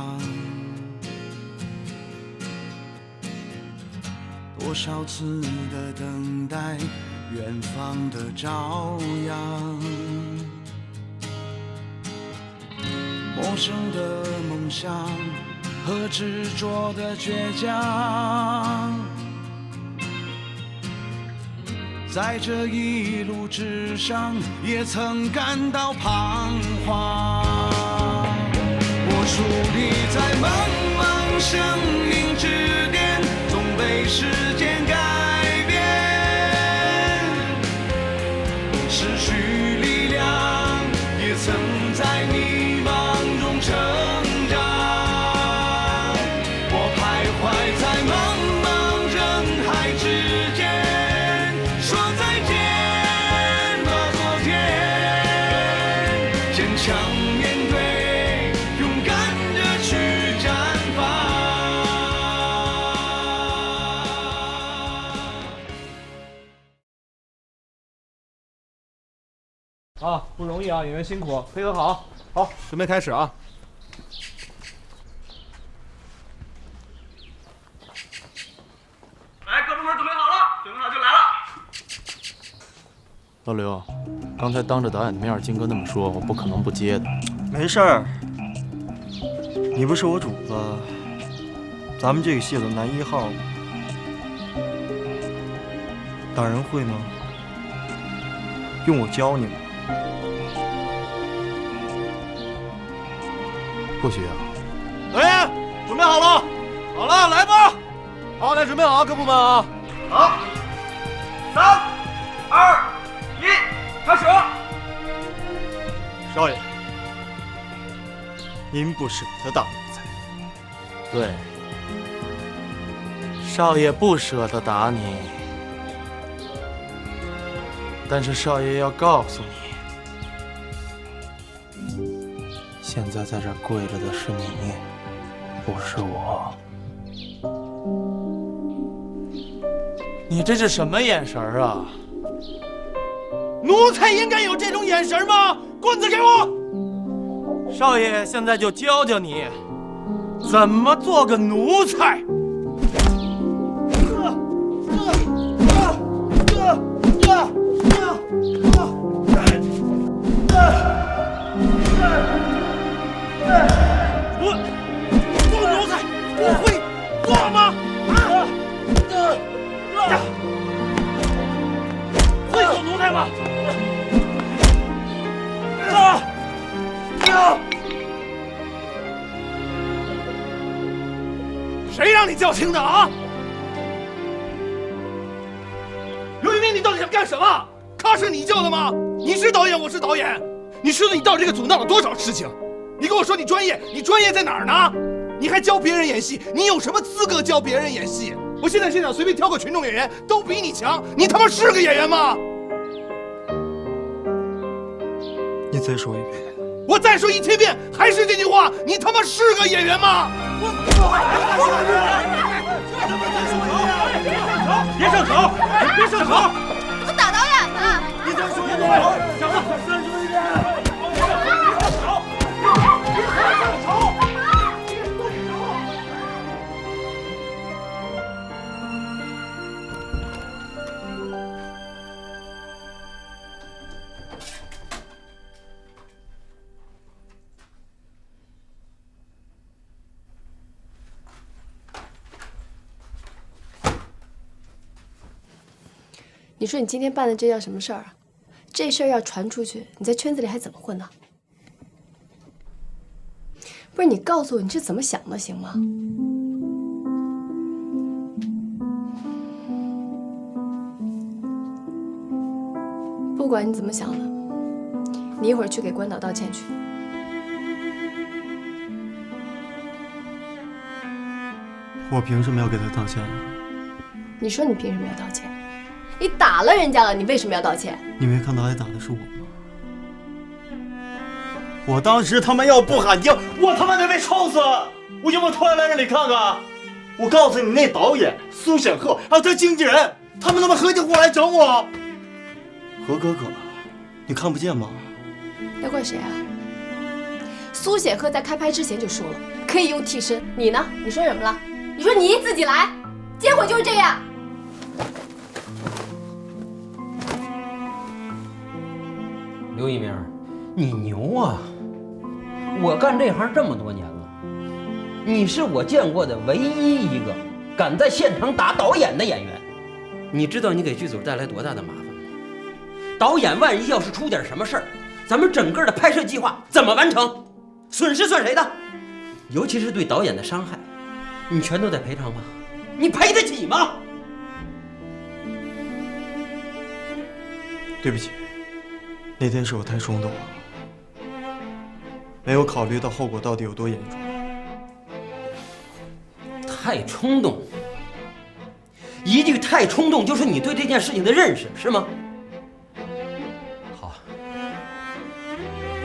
场，多少次的等待，远方的朝阳，陌生的梦想和执着的倔强，在这一路之上，也曾感到彷徨。我矗立在茫茫生命之巅，总被时间改变，失去力量，也曾在迷茫中成长。我徘徊在茫茫人海之间，说再见吧，昨天，坚强面对，勇敢地去绽放。啊，不容易啊，演员辛苦，配合好，好，准备开始啊！来，各部门准备好了，准备好就来了。老刘，刚才当着导演的面，金哥那么说，我不可能不接的。没事儿，你不是我主子，咱们这个戏的男一号，打人会吗？用我教你吗？不需要。导演，准备好了，好了，来吧！好，来准备好，各部门啊！好，3、2、1，开始。少爷，您不舍得打奴才。对，少爷不舍得打你，但是少爷要告诉你，现在在这儿跪着的是你，不是我。你这是什么眼神啊？奴才应该有这种眼神吗？棍子给我！少爷现在就教教你，怎么做个奴才。我做奴才，我会做吗？会做奴才吗？谁让你叫停的啊？刘一鸣，你到底想干什么？咖是你叫的吗？你是导演，我是导演。你知道你到这个组闹了多少事情？你跟我说你专业在哪儿呢？你还教别人演戏？你有什么资格教别人演戏？我现在现场随便挑个群众演员都比你强，你他妈是个演员吗？你再说一遍。我再说1000遍，还是这句话，你他妈是个演员吗？别上手！别上手！我打导演呢！你再说一遍！讲了，再说一遍！别上手！别上手！你说你今天办的这叫什么事儿啊？这事儿要传出去，你在圈子里还怎么混呢？不是你告诉我你是怎么想的，行吗？不管你怎么想的，你一会儿去给关导道歉去。我凭什么要给他道歉啊？你说你凭什么要道歉？你打了人家了，你为什么要道歉？你没看到挨打的是我吗？我当时他妈要不喊叫，我他妈得被臭死！我要不拖下来让你看看？我告诉你，那导演苏显赫还有他经纪人，他们他妈合起伙来整我。何可可，你看不见吗？要怪谁啊？苏显赫在开拍之前就说了，可以用替身。你呢？你说什么了？你说你自己来，结果就是这样。刘一鸣，你牛啊！我干这行这么多年了，你是我见过的唯一一个敢在现场打导演的演员。你知道你给剧组带来多大的麻烦吗？导演万一要是出点什么事儿，咱们整个的拍摄计划怎么完成？损失算谁的？尤其是对导演的伤害，你全都得赔偿吗？你赔得起吗？对不起，那天是我太冲动了，没有考虑到后果到底有多严重。太冲动，一句太冲动就是你对这件事情的认识，是吗？好，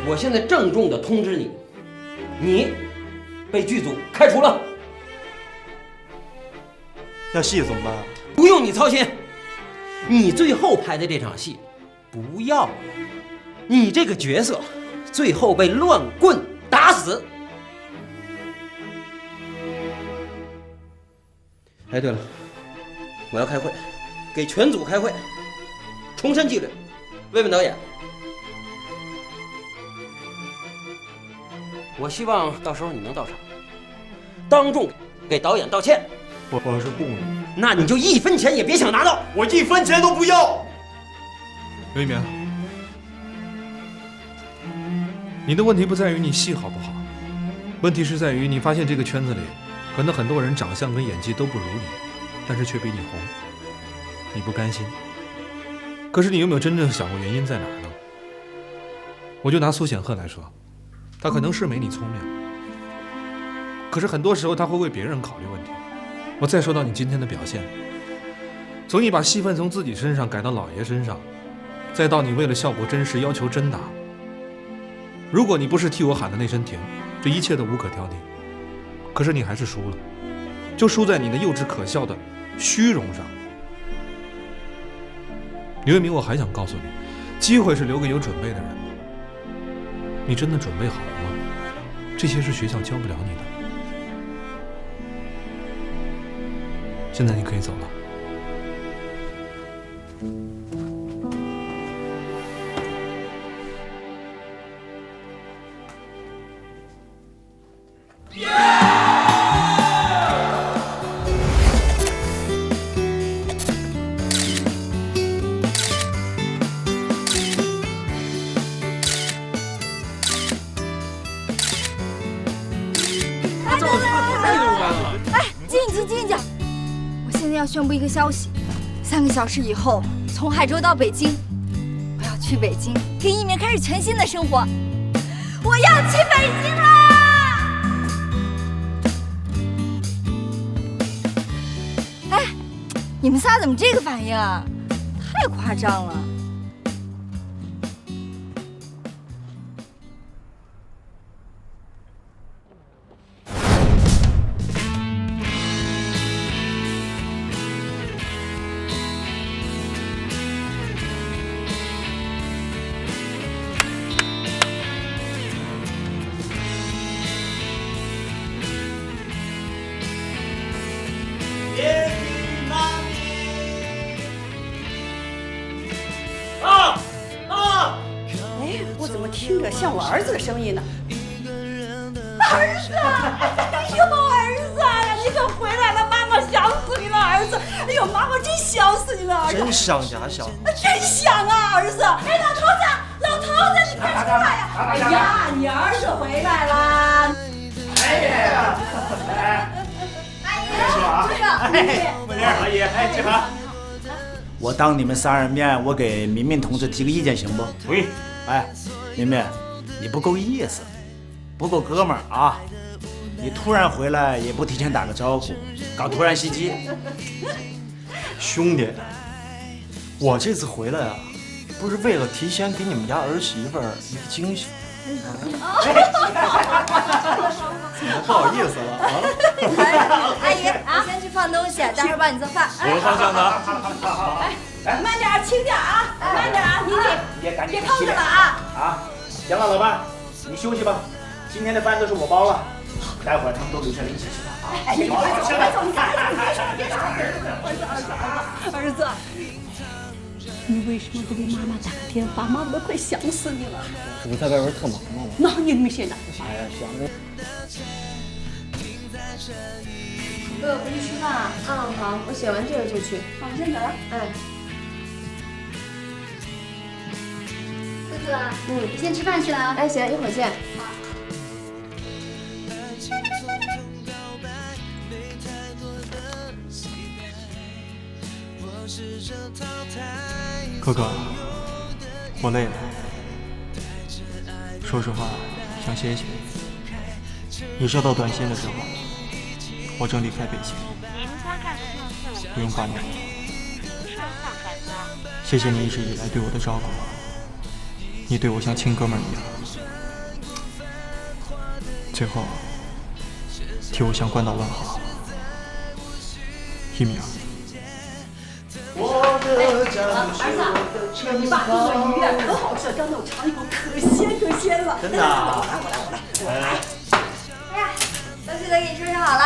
我现在郑重地通知你，你被剧组开除了。那戏怎么办？不用你操心，你最后拍的这场戏不要了，你这个角色最后被乱棍打死。哎，对了，我要开会，给全组开会，重申纪律，问问导演。我希望到时候你能到场，当众给导演道歉。我是不能。那你就1分钱也别想拿到，我1分钱都不要。刘一鸣，你的问题不在于你戏好不好，问题是在于你发现这个圈子里，可能很多人长相跟演技都不如你，但是却比你红，你不甘心。可是你有没有真正想过原因在哪儿呢？我就拿苏显赫来说，他可能是没你聪明，可是很多时候他会为别人考虑问题。我再说到你今天的表现，从你把戏份从自己身上改到老爷身上，再到你为了效果真实要求真打，如果你不是替我喊的那声停，这一切都无可挑剔。可是你还是输了，就输在你的幼稚可笑的虚荣上。刘一鸣，我还想告诉你，机会是留给有准备的人的。你真的准备好了吗？这些是学校教不了你的。现在你可以走了。要宣布一个消息，3个小时以后从海州到北京，我要去北京跟一鸣开始全新的生活，我要去北京啦！哎，你们仨怎么这个反应啊？太夸张了。听着像我儿子的声音呢。儿子，哎呦，儿子呀，你可回来了，妈妈想死你了，儿子。哎呦，妈妈真想死你了，儿子。真想假想。真想啊，儿子。哎，老头子，老头子，你快出来呀！哎呀，你儿子回来啦！哎呀，阿姨，阿姨，哎，志恒，我当你们3人面，我给明明同志提个意见，行不？喂，哎，明明，你不够意思，不够哥们儿啊！你突然回来也不提前打个招呼，搞突然袭击。兄弟，我这次回来啊，不是为了提前给你们家儿媳妇一个惊喜。不好意思了啊！阿姨，我先去放东西，待会儿帮你做饭。我方向呢？哎，慢点，轻点啊，慢点啊，你别偷着了啊！啊，行了，老伴，你休息吧，今天的饭都是我包了，待会儿他们都留下来一起吃饭啊！哎，你快走，快走，你赶紧别吵！儿子，你为什么不给妈妈打个电话？妈妈都快想死你了。这不在外边特忙吗？那你没现在？哎呀，想着。哥，回去吃饭啊？好，我写完这个就去。好，我先走了。哎，哥，你先吃饭去了啊。哎，行，一会儿见。哥哥，我累了。说实话，想歇歇。你收到短信的时候，我正离开北京，已经8年了。谢谢你一直以来对我的照顾，你对我像亲哥们儿一样。最后，替我向关岛问好，一鸣。儿子，你爸做的鱼啊，可好吃了，刚才我尝一口，可鲜了。真的啊？哎呀，东西都给你收拾好了。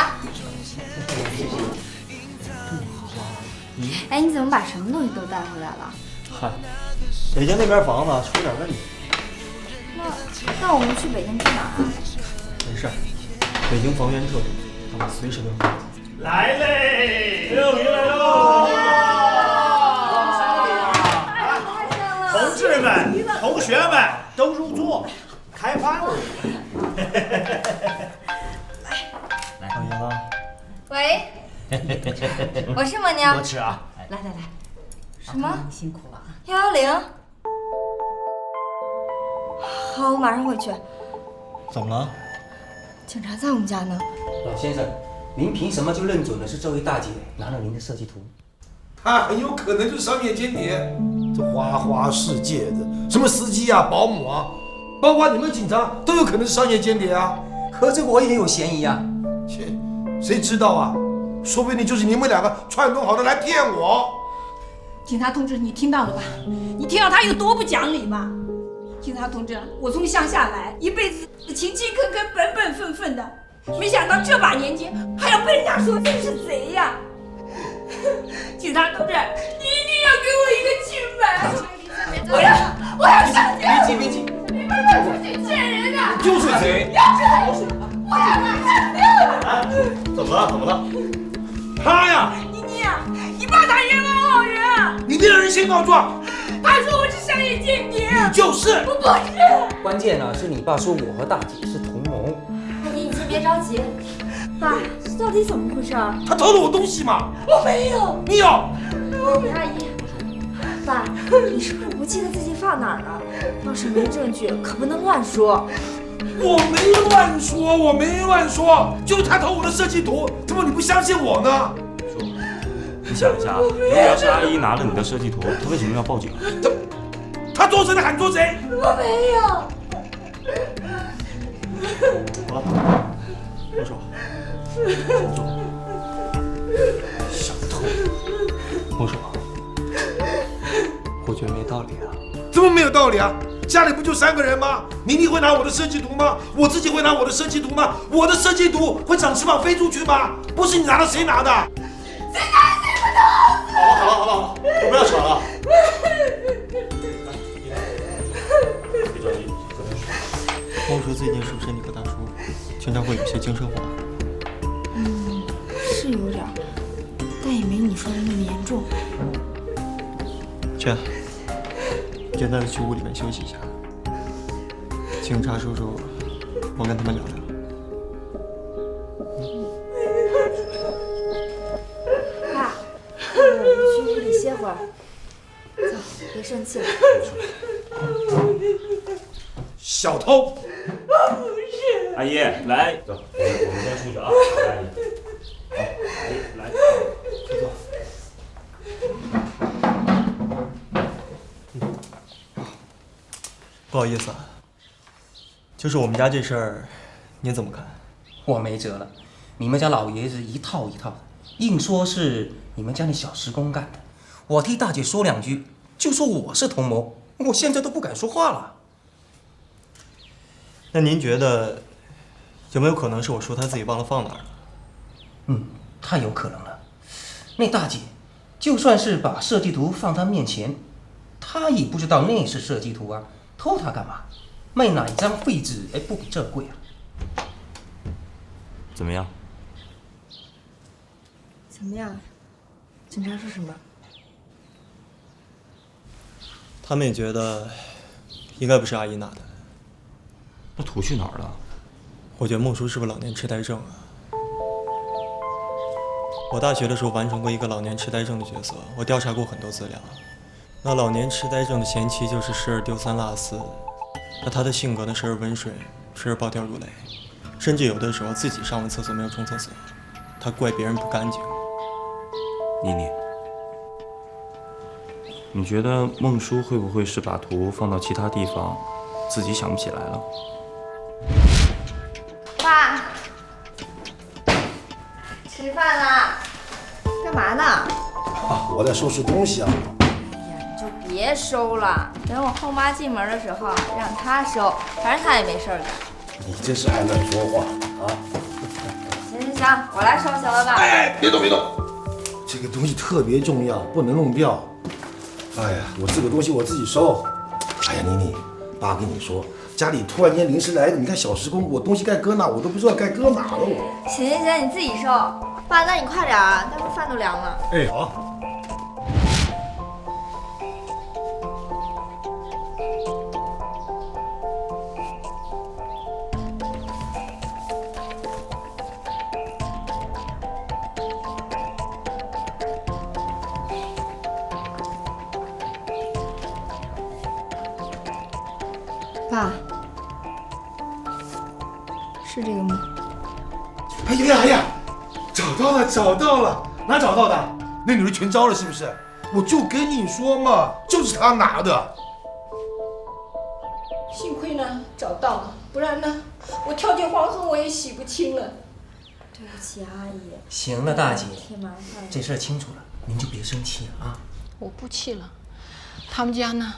哎，你怎么把什么东西都带回来了？嗨，北京那边房子出了点问题。那我们去北京去哪儿啊？没事，北京房源特多，他们随时都有。来嘞！六鱼来喽！同志们、同学们都入座，开饭了。来，放心了。喂，我是默娘。多吃啊！来，什么？你辛苦了啊。110。好，我马上回去。怎么了？警察在我们家呢。老先生，您凭什么就认准了是这位大姐拿了您的设计图？他很有可能就是商业间谍。这花花世界的，什么司机啊、保姆啊，包括你们警察都有可能是商业间谍啊。可这我也有嫌疑啊！切，谁知道啊？说不定就是你们两个串通好的来骗我。警察同志，你听到了吧？你听到他有多不讲理吗？警察同志，我从乡下来，一辈子勤勤恳恳、本本分分的，没想到这把年纪还要被人家说自己是贼呀！警察同志，你一定要给我一个清白！我要上去！别急，你们要出去见人的！就是贼！要知道我要拿去！怎么了？他呀，你呀，你爸他也很好人啊！你那个人先告状。他说我是商业间谍。你就是。我不是。关键啊是你爸说我和大姐是同谋。阿姨，你先别着急。爸，这到底怎么回事？他偷了我东西吗？我没有。你有。阿姨，爸，你是不是不记得自己放哪儿了？要是没证据，可不能乱说。我没乱说，就是他偷我的设计图，怎么你不相信我呢？你想一下，如果要是阿姨拿了你的设计图，她为什么要报警？他做贼的喊做贼。我没有。好了，放手。小偷，我说，我觉得没道理啊。怎么没有道理啊？家里不就3个人吗？你会拿我的设计图吗？我自己会拿我的设计图吗？我的设计图会长翅膀飞出去吗？不是你拿的，谁拿的？谁拿谁不懂？好了，不要吵了。别着急，我说最近是不是你和大叔经常会有些精神化？是有点，但也没你说的那么严重。去，简单的去屋里面休息一下。警察叔叔，我跟他们聊聊。爸，去屋里歇会儿。走，别生气了。小偷。阿姨来，走，我们先出去啊，阿姨。好，阿姨来，坐。不好意思啊，就是我们家这事儿，您怎么看？我没辙了，你们家老爷子一套一套的，硬说是你们家那小时工干的。我替大姐说2句，就说我是同谋，我现在都不敢说话了。那您觉得有没有可能是我说他自己忘了放哪儿了？嗯，太有可能了。那大姐，就算是把设计图放她面前，她也不知道那是设计图啊，偷她干嘛？卖哪张废纸不比这贵啊？怎么样？怎么样？警察说什么？他们也觉得应该不是阿姨拿的。那图去哪儿了？我觉得孟叔是不是老年痴呆症啊？我大学的时候完成过一个老年痴呆症的角色，我调查过很多资料。那老年痴呆症的前期就是时而丢三落四，那他的性格呢，时而温水，时而暴跳如雷，甚至有的时候自己上完厕所没有冲厕所，他怪别人不干净。妮妮，你觉得孟叔会不会是把图放到其他地方，自己想不起来了？爸，吃饭啦！干嘛呢？啊，我在收拾东西啊。哎呀，你就别收了，等我后妈进门的时候让她收，反正她也没事干。你真是爱乱说话啊！行，我来收，小老板。哎，别动别动，这个东西特别重要，不能弄掉。哎呀，我这个东西我自己收。哎呀，妮妮，爸跟你说，家里突然间临时来的，你看小时工，我东西该搁哪，我都不知道该搁哪了我。行，你自己收。爸，那你快点啊，待会儿饭都凉了。哎，好。爸，是这个吗？哎呀，找到了，哪找到的？那女人全招了是不是？我就跟你说嘛，就是她拿的。幸亏呢找到了，不然呢我跳进黄河我也洗不清了。对不起，阿姨。行了，大姐，添麻烦了。这事儿清楚了，您就别生气了啊。我不气了，他们家呢，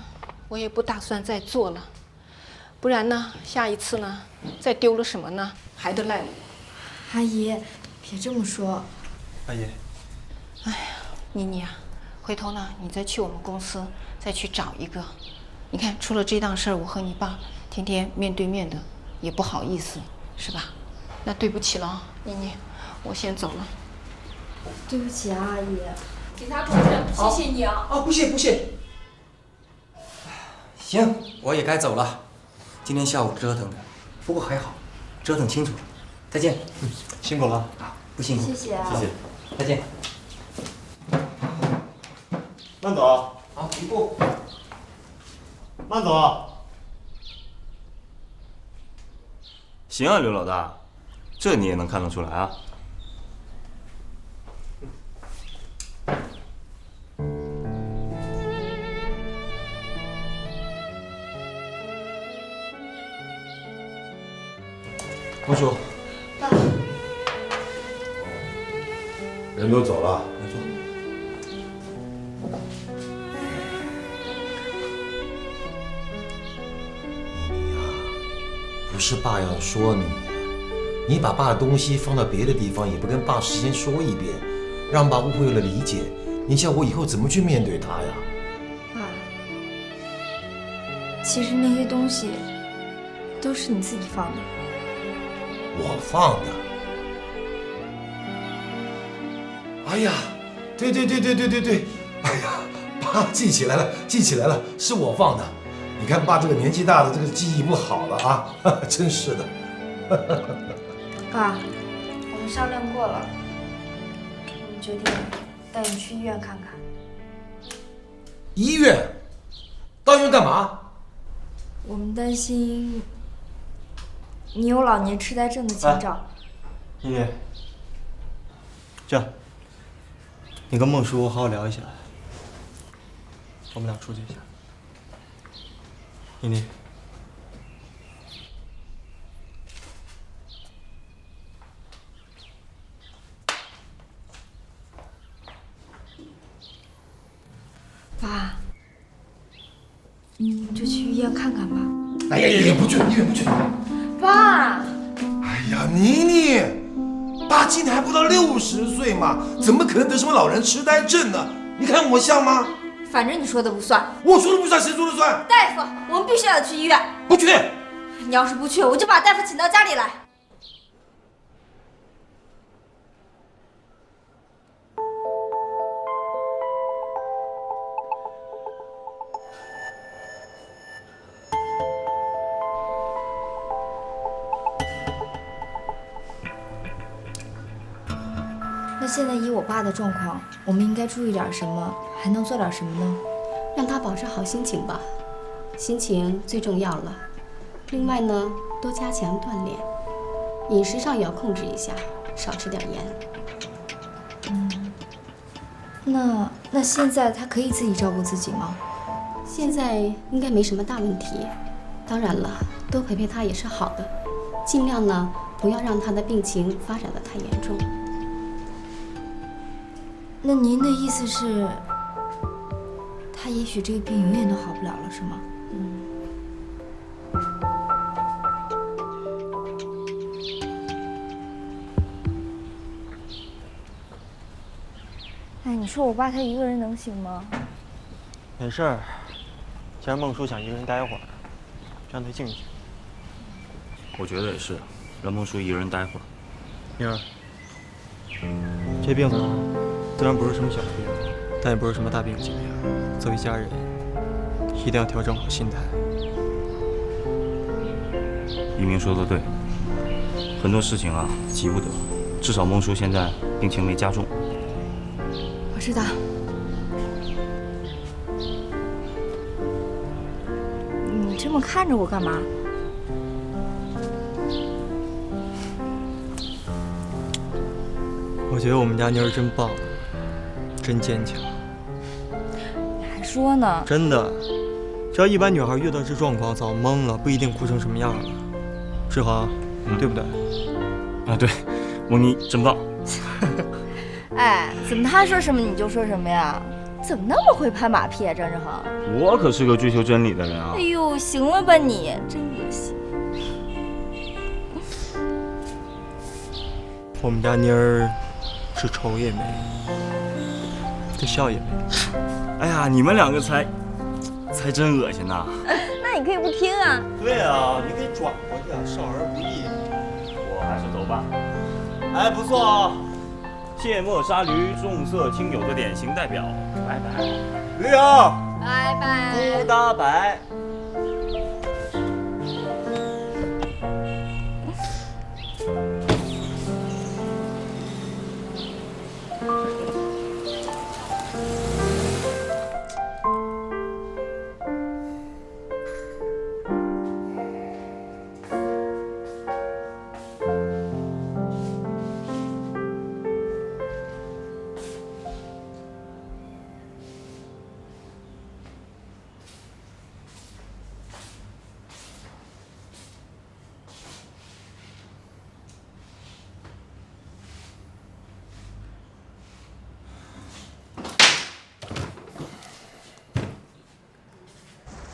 我也不打算再做了，不然呢，下一次呢，再丢了什么呢，还得赖我。阿姨，别这么说。阿姨，哎呀，妮妮啊，回头呢，你再去我们公司再去找一个。你看，出了这档事儿，我和你爸天天面对面的，也不好意思，是吧？那对不起了啊，妮妮，我先走了。对不起啊，阿姨。警察同志，谢谢你啊！啊，不谢。行，我也该走了。今天下午折腾的，不过还好，折腾清楚了。再见。辛苦了啊，不辛苦。谢谢啊。谢谢。再见。慢走。好，一步。慢走。行啊，刘老大，这你也能看得出来啊？孟叔，人都走了，没错。妮妮啊，不是爸要说你，你把爸的东西放到别的地方，也不跟爸事先说一遍，让爸误会了理解，你叫我以后怎么去面对他呀？爸，其实那些东西都是你自己放的。我放的。哎呀，对，哎呀，爸记起来了，是我放的。你看爸这个年纪大了，这个记忆不好了啊，真是的。爸，我们商量过了，我们决定带你去医院看看。医院？到医院干嘛？我们担心你有老年痴呆症的前兆。妮妮，这样，你跟孟叔好好聊一下，我们俩出去一下。妮妮，爸，你就去医院看看吧。哎呀，不去，医院不去。爸。哎呀，妮妮，爸今年还不到60岁嘛，怎么可能得什么老人痴呆症呢？你看我像吗？反正你说的不算，我说的不算，谁说的算？大夫，我们必须要去医院。不去。你要是不去，我就把大夫请到家里来。那现在以我爸的状况，我们应该注意点什么？还能做点什么呢？让他保持好心情吧，心情最重要了。另外呢，多加强锻炼，饮食上也要控制一下，少吃点盐。那现在他可以自己照顾自己吗？现在应该没什么大问题。当然了，多陪陪他也是好的，尽量呢不要让他的病情发展得太严重。那您的意思是，他也许这个病永远都好不了了，是吗？哎，你说我爸他一个人能行吗？没事儿，既然孟叔想一个人待会儿，让他静静。我觉得也是，让孟叔一个人待会儿。明儿，这病啊，虽然不是什么小病，但也不是什么大病级别。作为家人，一定要调整好心态。一鸣说的对，很多事情啊急不得，至少孟叔现在病情没加重。我知道。你这么看着我干嘛？我觉得我们家妮儿真棒，真坚强。你还说呢？真的，只要一般女孩遇到这状况，早懵了，不一定哭成什么样了。志豪，对不对？啊，对，孟妮真棒。哎，怎么他说什么你就说什么呀？怎么那么会拍马屁啊，张志豪？我可是个追求真理的人啊！哎呦，行了吧你，真恶心。我们家妮儿是丑也美，这笑也美。哎呀，你们两个才真恶心呐！那你可以不听啊。对啊，你可以转过去啊，少儿不宜。我还是走吧。哎，不错啊。芥末沙驴，重色轻友的典型代表。拜拜。驴友，拜拜。不搭白。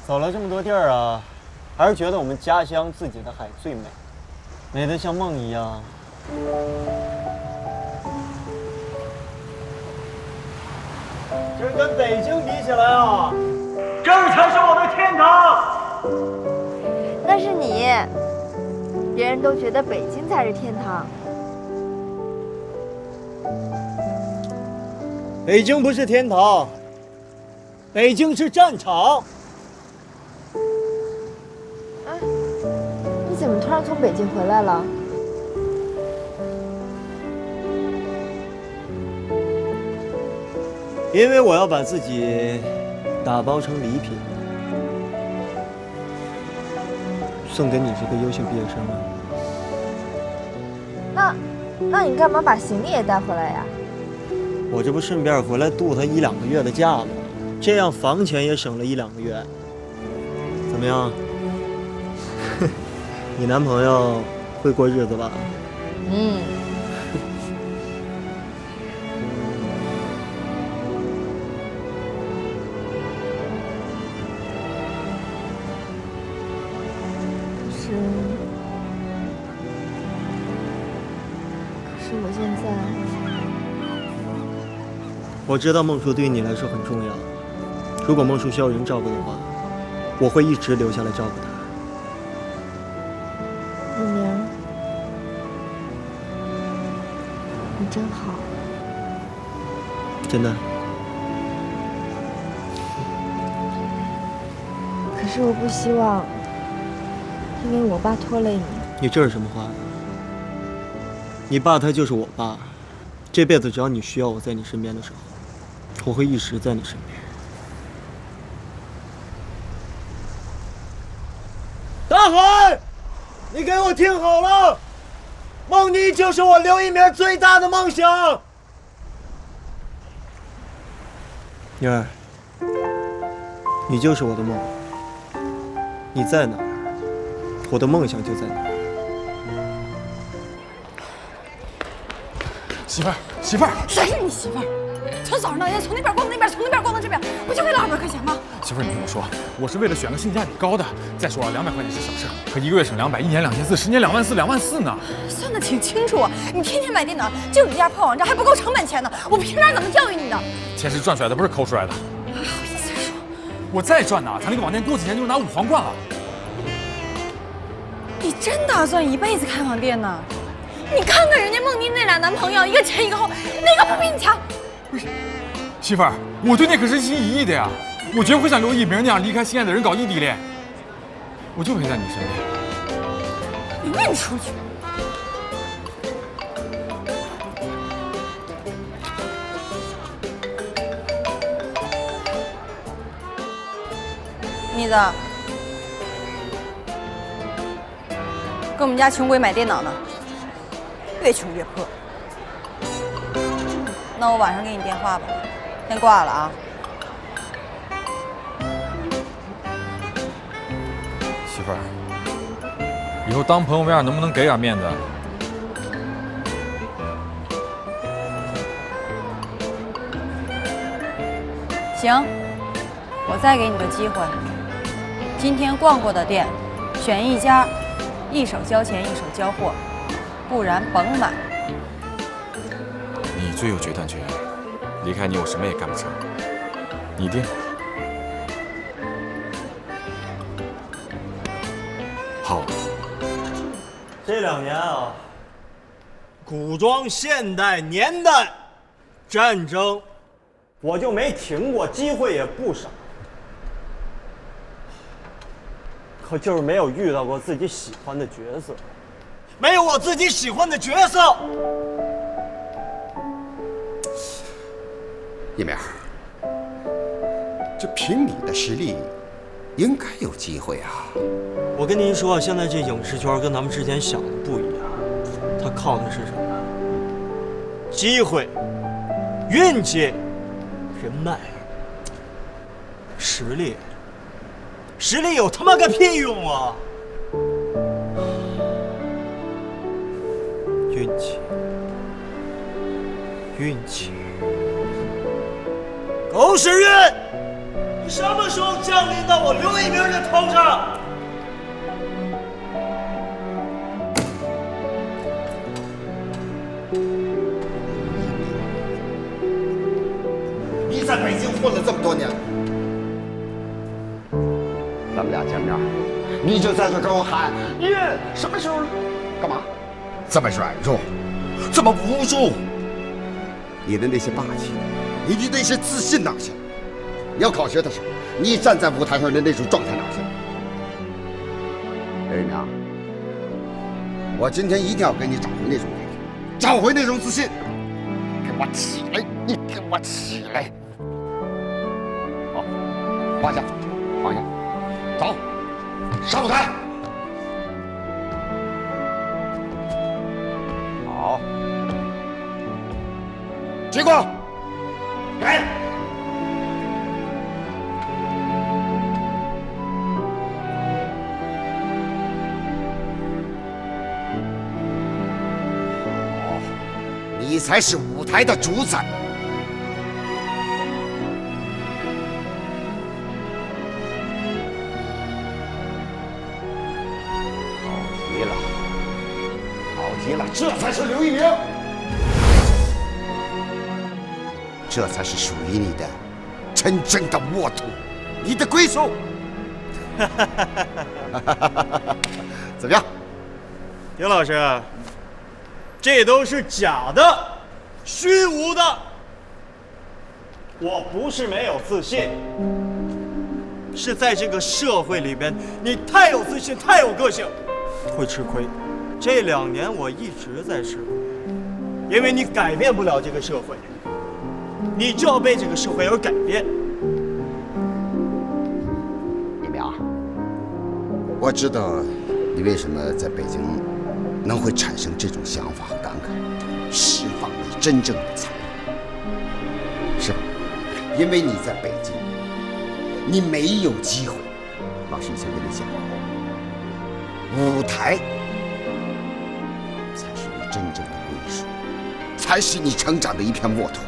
走了这么多地儿啊，还是觉得我们家乡自己的海最美，美得像梦一样。这跟北京比起来啊，这儿才是我的天堂。那是你，别人都觉得北京才是天堂。北京不是天堂，北京是战场。你怎么突然从北京回来了？因为我要把自己打包成礼品，送给你这个优秀毕业生啊。那你干嘛把行李也带回来呀？我这不顺便回来度他1、2个月的假吗？这样房钱也省了1、2个月。怎么样？你男朋友会过日子吧？嗯。是我现在，我知道孟叔对于你来说很重要。如果孟叔需要人照顾的话，我会一直留下来照顾他。一鸣，你真好。真的。可是我不希望，因为我爸拖累你。你这是什么话呀？你爸他就是我爸，这辈子只要你需要我在你身边的时候，我会一直在你身边。大海，你给我听好了，梦妮就是我刘一鸣最大的梦想。宁儿，你就是我的梦，你在哪儿，我的梦想就在哪儿。媳妇儿，媳妇儿，谁是你媳妇儿？从早上到夜从那边逛到那边，从那边逛到这边，不就为了200块钱吗？媳妇儿，你听我说，我是为了选个性价比高的。再说了，200块钱是小事，可1个月省200，1年2400，10年24000呢。算得挺清楚啊！你天天买电脑，就你这家破网站还不够成本钱呢，我凭啥怎么教育你呢？钱是赚出来的，不是抠出来的。好意思说？我再赚呢，咱那个网店过几年就拿5皇冠了。你真打算一辈子开网店呢？你看看人家梦妮那俩男朋友，一个前一个后，哪个不比你强？不是，媳妇儿，我对那可是一心一意的呀，我绝不会像刘一鸣那样离开心爱的人搞异地恋，我就陪在你身边。你滚出去！妮子，给我们家穷鬼买电脑呢，越穷越破。那我晚上给你电话吧，先挂了啊。媳妇儿，以后当朋友面能不能给点面子？行，我再给你个机会。今天逛过的店，选一家，一手交钱一手交货，不然甭买。你最有决断权，离开你我什么也干不成。你定。好。这2年啊，古装、现代、年代、战争，我就没停过，机会也不少。可就是没有遇到过自己喜欢的角色，没有我自己喜欢的角色。一鸣，这凭你的实力，应该有机会啊！我跟您说，现在这影视圈跟咱们之前想的不一样，它靠的是什么？机会、运气、人脉、实力。实力有他妈个屁用啊！运气，运气，狗屎运！你什么时候降临到我刘一鸣的头上？你在北京混了这么多年，咱们俩见面，你就在这跟我喊耶，什么时候？干嘛？这么软弱，这么无助，你的那些霸气，你的那些自信哪去了？你要考学的时候，你站在舞台上的那种状态哪去了？刘一鸣，我今天一定要给你找回那种感觉，找回那种自信。给我起来！你给我起来！好，放下，放下。走，上舞台。好，鞠躬。给。好，你才是舞台的主宰。这才是刘一鸣。这才是属于你的真正的沃土，你的归属。怎么样，丁老师？这都是假的，虚无的。我不是没有自信，是在这个社会里边，你太有自信，太有个性，会吃亏。这2年我一直在吃亏，因为你改变不了这个社会，你就要被这个社会而改变。李淼，我知道你为什么在北京能会产生这种想法和感慨，释放你真正的才华，是吧？因为你在北京，你没有机会。老师以前跟你讲过，舞台才是你真正的归属，才是你成长的一片沃土。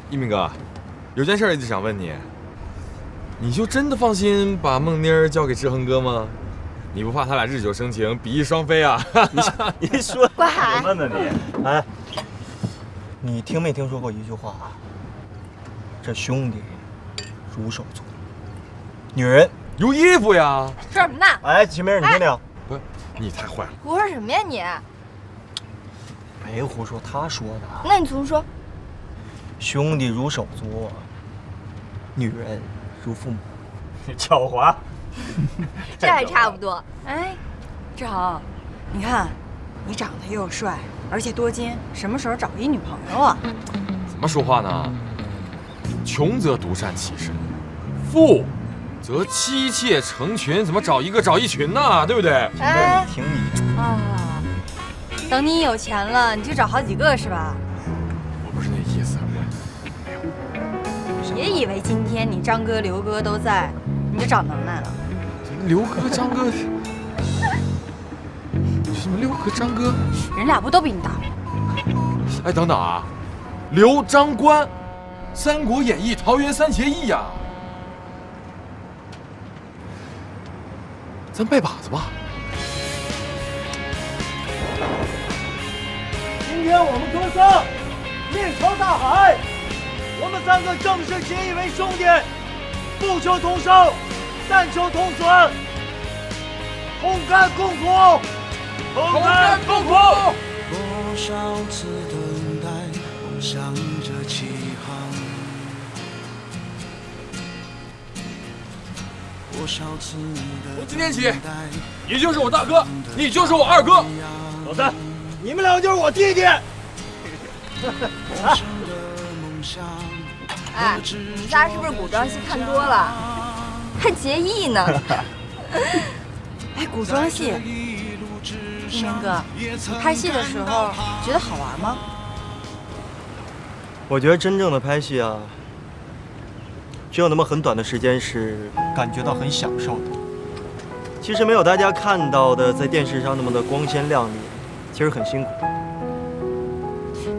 一鸣哥，有件事一直想问你，你就真的放心把孟妮儿交给志恒哥吗？你不怕他俩日久生情，比翼双飞啊？你说郭海什么呢你？哎，你听没听说过一句话啊？这兄弟如手足，女人如衣服呀。说什么呢？哎，秦明，你听听。不是，你太坏了。胡说什么呀你？没胡说，他说的。那你重说。兄弟如手足，女人如父母。狡猾。这还差不多。哎，志豪，你看，你长得又帅，而且多金，什么时候找一女朋友啊？怎么说话呢？穷则独善其身，富则妻妾成群，怎么找一个找一群呢？对不对？哎，听你啊，等你有钱了，你就找好几个是吧？我不是那意思，别以为今天你张哥、刘哥都在，你就找能耐了。刘哥、张哥，什么刘哥、张哥？人俩不都比你大吗？哎，等等啊，刘张关，《三国演义》桃园三结义呀，咱拜把子吧。今天我们哥仨面朝大海，我们3个正式结义为兄弟，不求同生，但求同存，同甘共苦，同甘共苦。多少次等待，梦想着起航。多少次的从今天起，你就是我大哥，你就是我二哥。老三，你们2个就是我弟弟。哎，你仨是不是古装戏看多了，还结义呢？哎，古装戏，一鸣哥，你拍戏的时候觉得好玩吗？我觉得真正的拍戏啊，只有那么很短的时间是感觉到很享受的。其实没有大家看到的在电视上那么的光鲜亮丽，其实很辛苦。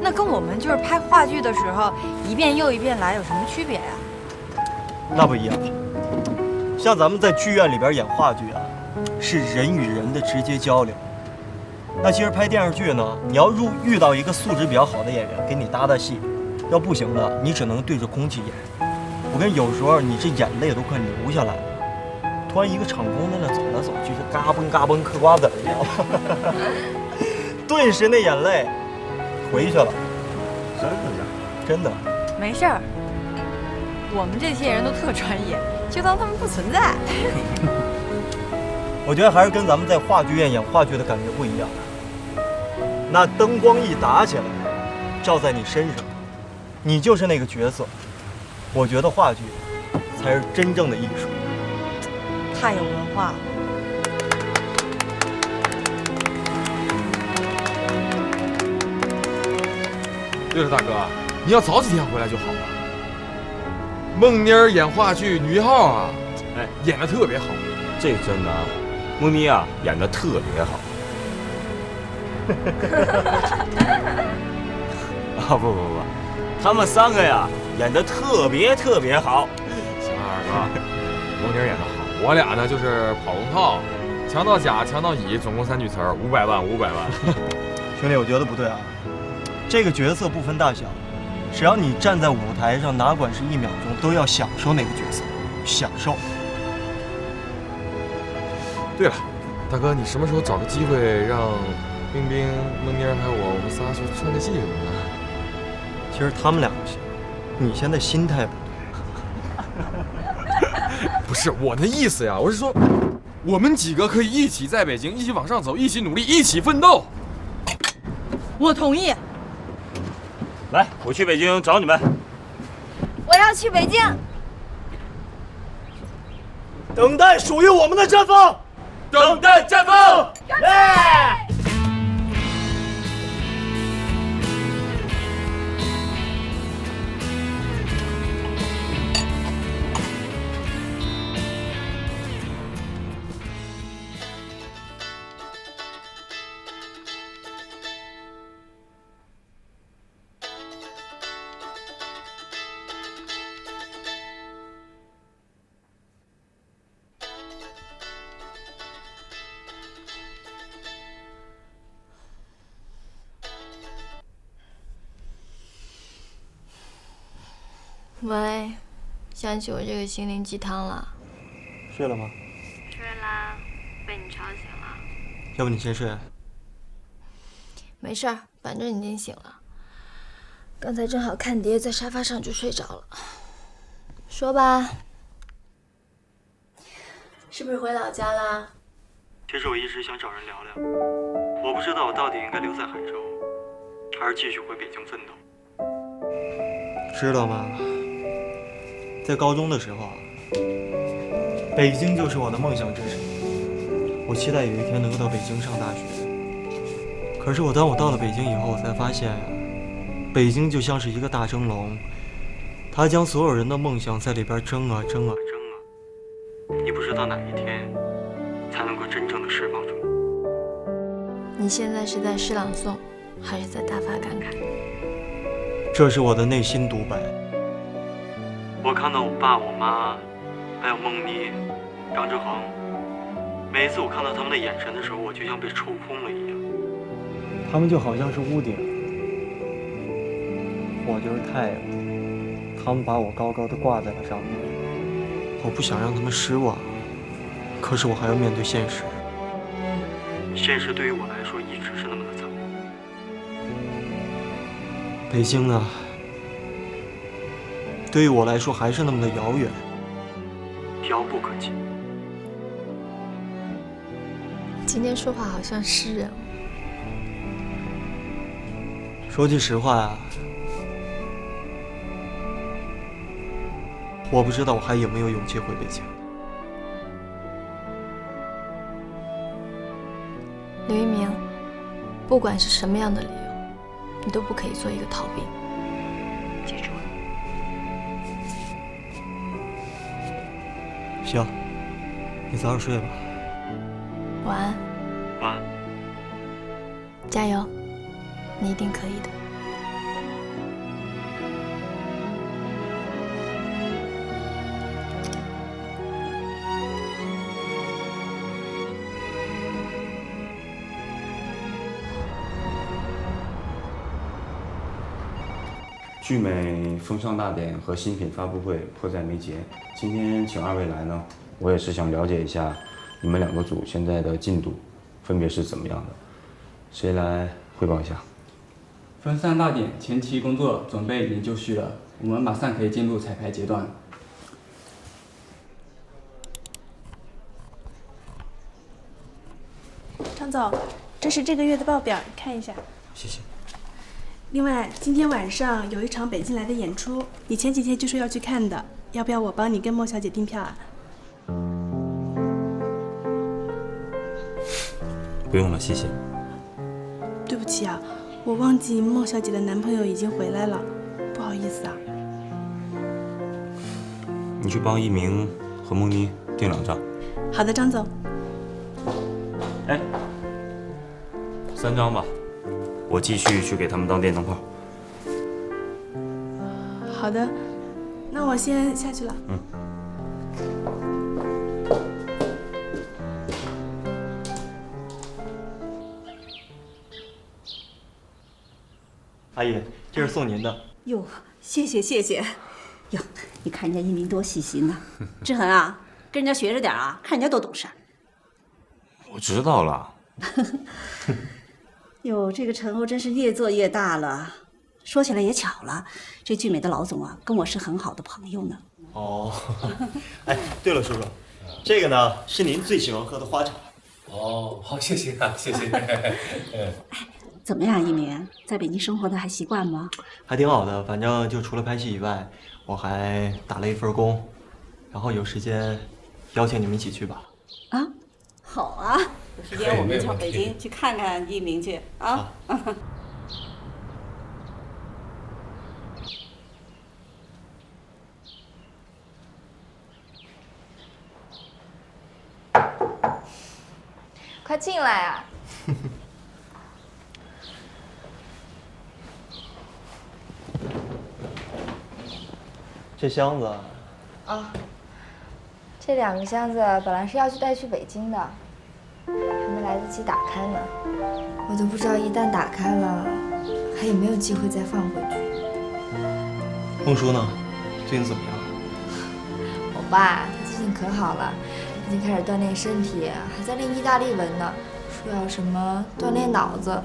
那跟我们就是拍话剧的时候一遍又一遍来有什么区别呀？那不一样，像咱们在剧院里边演话剧啊，是人与人的直接交流。那其实拍电视剧呢，你要遇到一个素质比较好的演员给你搭搭戏，要不行的，你只能对着空气演。我跟你有时候你这眼泪都快流下来了。突然一个场工在那走来走去，就嘎嘣嘎嘣嗑瓜子一样，顿时那眼泪回去了。真的。没事儿，我们这些人都特专业，就当他们不存在。我觉得还是跟咱们在话剧院演话剧的感觉不一样。那灯光一打起来，照在你身上，你就是那个角色。我觉得话剧才是真正的艺术。太有文化了。对了，大哥，你要早几天回来就好了。孟妮儿演话剧女一号啊，哎，演得特别好。这真的，孟妮啊，演得特别好。啊不，他们3个呀，演得特别好。行啊，二哥，孟妮儿演得好，我俩呢就是跑龙套，强盗甲、强盗乙，总共3句词儿，500万，500万。兄弟，我觉得不对啊，这个角色不分大小，只要你站在舞台上，哪管是1秒钟，都要享受那个角色，享受。对了，大哥，你什么时候找个机会让冰冰、孟妮还有我们仨去串个戏什么的？其实他们2个行，你现在心态不对。不是我的意思呀，我是说，我们几个可以一起在北京，一起往上走，一起努力，一起奋斗。我同意。来，我去北京找你们。我要去北京，等待属于我们的绽放，等待绽放。喂，想起我这个心灵鸡汤了？睡了吗？睡啦，被你吵醒了。要不你先睡。没事儿，反正已经醒了。刚才正好看碟，在沙发上就睡着了。说吧，是不是回老家啦？其实我一直想找人聊聊，我不知道我到底应该留在杭州，还是继续回北京奋斗。知道吗？在高中的时候啊，北京就是我的梦想之城。我期待有一天能够到北京上大学。可是当我到了北京以后，我才发现呀，北京就像是一个大蒸笼，它将所有人的梦想在里边蒸啊蒸啊蒸啊，你不知道哪一天才能够真正的释放出来。你现在是在诗朗诵，还是在大发感慨？这是我的内心独白。我看到我爸、我妈，还有孟妮、张志恒，每一次我看到他们的眼神的时候，我就像被抽空了一样。他们就好像是屋顶，我就是太阳，他们把我高高的挂在了上面。我不想让他们失望，可是我还要面对现实。现实对于我来说一直是那么的残酷。北京呢，对于我来说还是那么的遥远，遥不可及。今天说话好像诗人。说句实话呀，我不知道我还有没有勇气回北京。刘一鸣，不管是什么样的理由，你都不可以做一个逃兵，记住了。行，你早点睡吧。晚安。晚安。加油，你一定可以的。聚美封上大典和新品发布会迫在眉睫，今天请2位来呢，我也是想了解一下你们2个组现在的进度分别是怎么样的，谁来汇报一下？封上大典前期工作准备已经就绪了，我们马上可以进入彩排阶段。张总，这是这个月的报表，你看一下。谢谢。另外，今天晚上有一场北京来的演出，你前几天就说要去看的，要不要我帮你跟莫小姐订票啊？不用了，谢谢。对不起啊，我忘记莫小姐的男朋友已经回来了，不好意思啊。你去帮一鸣和孟妮订2张。好的，张总。哎，3张吧，我继续去给他们当电灯泡。好的，那我先下去了。阿姨，这是送您的。哟，谢谢谢谢。哟，你看人家一鸣多细心呐。志恒啊，跟人家学着点啊，看人家多懂事。我知道了。哟，这个陈欧真是越做越大了。说起来也巧了，这聚美的老总啊，跟我是很好的朋友呢。哦，哎，对了，叔叔，这个呢是您最喜欢喝的花茶。哦，好，谢谢啊，谢谢。怎么样，一鸣，在北京生活的还习惯吗？还挺好的，反正就除了拍戏以外，我还打了一份工，然后有时间邀请你们一起去吧。啊，好啊，有时间我们上北京去看看一鸣去啊。快进来啊！这箱子啊，这2个箱子本来是要带去北京的，还没来得及打开呢。我都不知道一旦打开了，还有没有机会再放回去。孟叔呢？最近怎么样？我爸他最近可好了，已经开始锻炼身体，还在练意大利文呢，说要什么锻炼脑子。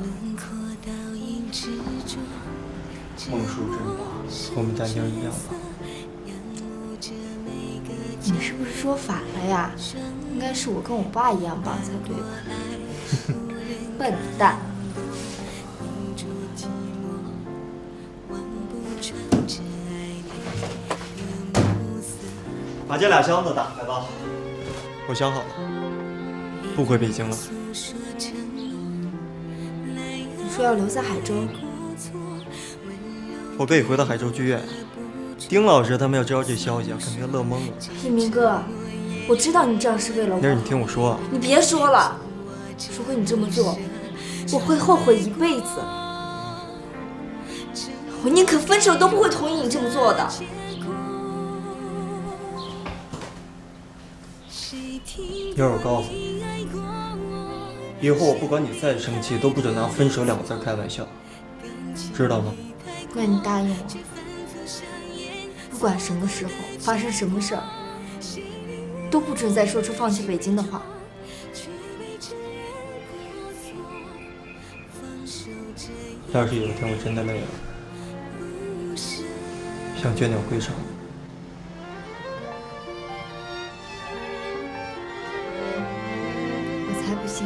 孟叔真棒，和我们家妞一样棒。你是不是说反了呀？应该是我跟我爸一样棒才对吧？笨蛋！把这2箱子打开吧。我想好了，不回北京了。你说要留在海州？我可以回到海州剧院。丁老师他们要知道这消息，肯定乐懵了。一鸣哥，我知道你这样是为了我。那是你听我说。你别说了，如果你这么做，我会后悔一辈子。我宁可分手都不会同意你这么做的。妞儿，我告诉你，以后我不管你再生气，都不准拿分手2个字开玩笑，知道吗？那你答应我，不管什么时候发生什么事儿，都不准再说出放弃北京的话。要是有一天我真的累了，想倦鸟归巢，我才不信。